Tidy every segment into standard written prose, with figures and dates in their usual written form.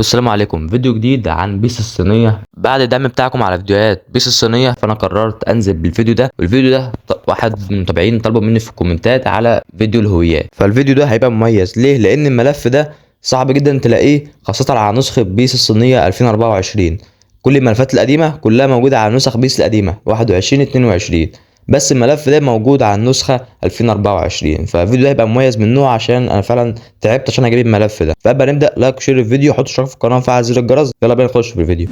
السلام عليكم. فيديو جديد عن بيس الصينية. بعد الدعم بتاعكم على فيديوهات بيس الصينية فانا قررت انزل بالفيديو ده، والفيديو ده واحد من المتابعين طلبوا مني في الكومنتات على فيديو الهويات. فالفيديو ده هيبقى مميز ليه؟ لان الملف ده صعب جدا تلاقيه، خاصة على نسخة بيس الصينية 2024. كل الملفات القديمة كلها موجودة على نسخ بيس القديمة 21 22، بس الملف ده موجود على النسخة 2024. فالفيديو ده هيبقى مميز من نوع عشان انا فعلا تعبت عشان اجيب الملف ده. فابقى نبدا لايك وشير الفيديو، حط اشتراك في القناه وفعل زر الجرس. يلا بينا نخش في الفيديو.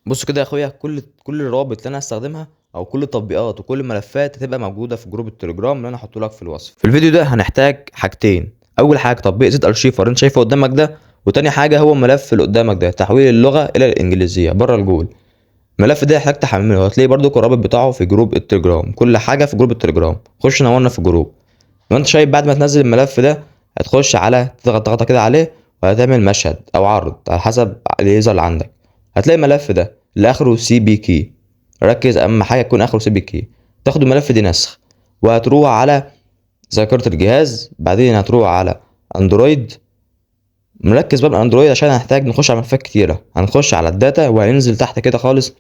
بص كده يا اخويا، كل الروابط اللي انا هستخدمها او كل التطبيقات وكل الملفات هتبقى موجوده في جروب التليجرام اللي انا هحطه لك في الوصف. في الفيديو ده هنحتاج حاجتين. اول حاجه تطبيق زد ارشيفر انت شايفه قدامك ده، وتاني حاجه هو الملف اللي قدامك ده، تحويل اللغه الى الانجليزيه بره الجول. الملف ده هيحتاج تحمله، هتلاقي برضو الرابط بتاعه في جروب التليجرام. كل حاجه في جروب التليجرام، خش نورنا في الجروب. وانت شايف بعد ما تنزل الملف ده هتخش على تضغط ضغطه كده عليه، وهتعمل مشهد او عرض على حسب الليزر اللي عندك. هتلاقي الملف ده اللي اخره سي بي كي، ركز اهم حاجه يكون اخره سي بي كي. تاخد الملف دي نسخ، وهتروح على ذاكره الجهاز، بعدين هتروح على اندرويد. مركز بقى من اندرويد عشان هنحتاج نخش على ملفات كتيره. هنخش على الداتا وهننزل تحت كده خالص،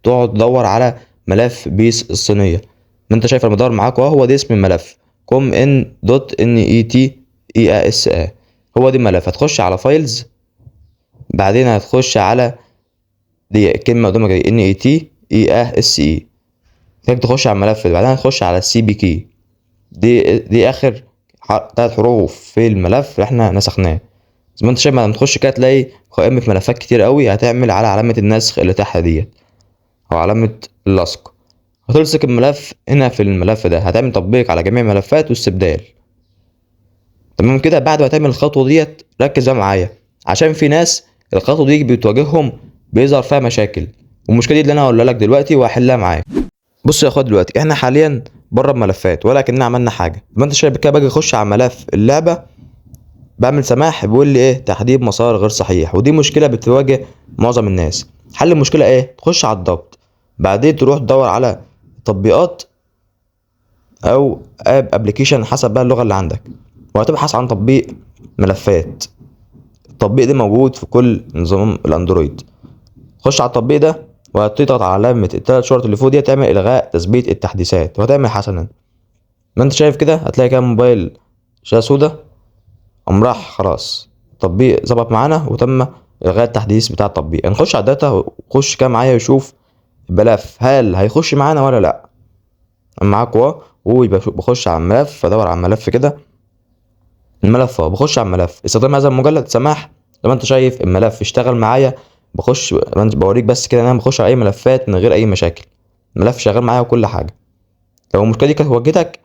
تقعد تدور على ملف بيس الصينيه. ما انت شايف المدور معاك اهو، هو ده اسم الملف كوم ان دوت ان اي تي اي اس اي. هو دي الملف. هتخش على فايلز، بعدين هتخش على دي الكلمه قدامك دي ان اي تي اي اس اي، تخش على الملف اللي بعدين هتخش على السي بي كي. دي اخر 3 حروف في الملف اللي احنا نسخناه. زي ما انت شايف لما تخش كده تلاقي قائمه ملفات كتير قوي. هتعمل على علامه النسخ اللي تحت ديت او علامه اللصق، هتلصق الملف هنا في الملف ده. هتعمل تطبيق على جميع الملفات واستبدال. تمام كده. بعد ما تعمل الخطوه ديت ركز بقى معايا، عشان في ناس الخطوه دي بتواجههم بيظهر فيها مشاكل، والمشكله دي اللي انا هقولها لك دلوقتي وهحلها معاك. بص يا اخويا، دلوقتي احنا حاليا بره الملفات ولكننا عملنا حاجه. ما انت شايف كده، باجي اخش على ملف اللعبه، بعمل سماح بيقول لي ايه؟ تحديد مسار غير صحيح. ودي مشكله بتواجه معظم الناس. حل المشكله ايه؟ تخش على الضغط، بعدين تروح تدور على تطبيقات او ابلكيشن حسب بقى اللغه اللي عندك، وهتبحث عن تطبيق ملفات. التطبيق ده موجود في كل نظام الاندرويد. خش على التطبيق ده وهتضغط على علامه ال3 شرط اللي فوق دي، تعمل الغاء تثبيت التحديثات وهتعمل حسنا. ما انت شايف كده هتلاقي كده موبايل شاشه سودا قام راح خلاص. التطبيق ظبط معانا وتم الغاء التحديث بتاع التطبيق. نخش على الداتا وخش كده معايا وشوف الملف هل هيخش معانا ولا لا. معاك اهو، ويبقى بخش على الملف، ادور على الملف كده. الملف اهو، بخش على الملف استخدام هذا المجلد سماح. زي ما انت شايف الملف اشتغل معايا. بخش بوريك بس كده ان انا بخش على اي ملفات من غير اي مشاكل. الملف شغال معايا وكل حاجه. لو المشكله دي كانت واجهتك،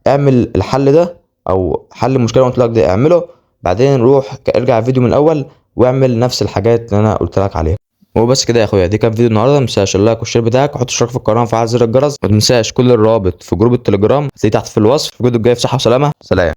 اعمل الحل ده او حل المشكله اللي قلت لك ده اعمله، بعدين روح ارجع الفيديو من الاول واعمل نفس الحاجات اللي انا قلت لك عليها. وبس كده يا اخويا، دي كان فيديو النهارده. متنساش اللايك والشير بتاعك، وحط اشتراك في القناه وفعل زر الجرس. ما تنساش كل الروابط في جروب التليجرام هتلاقيه تحت في الوصف. في الفيديو الجاي في صحه وسلامه. سلام.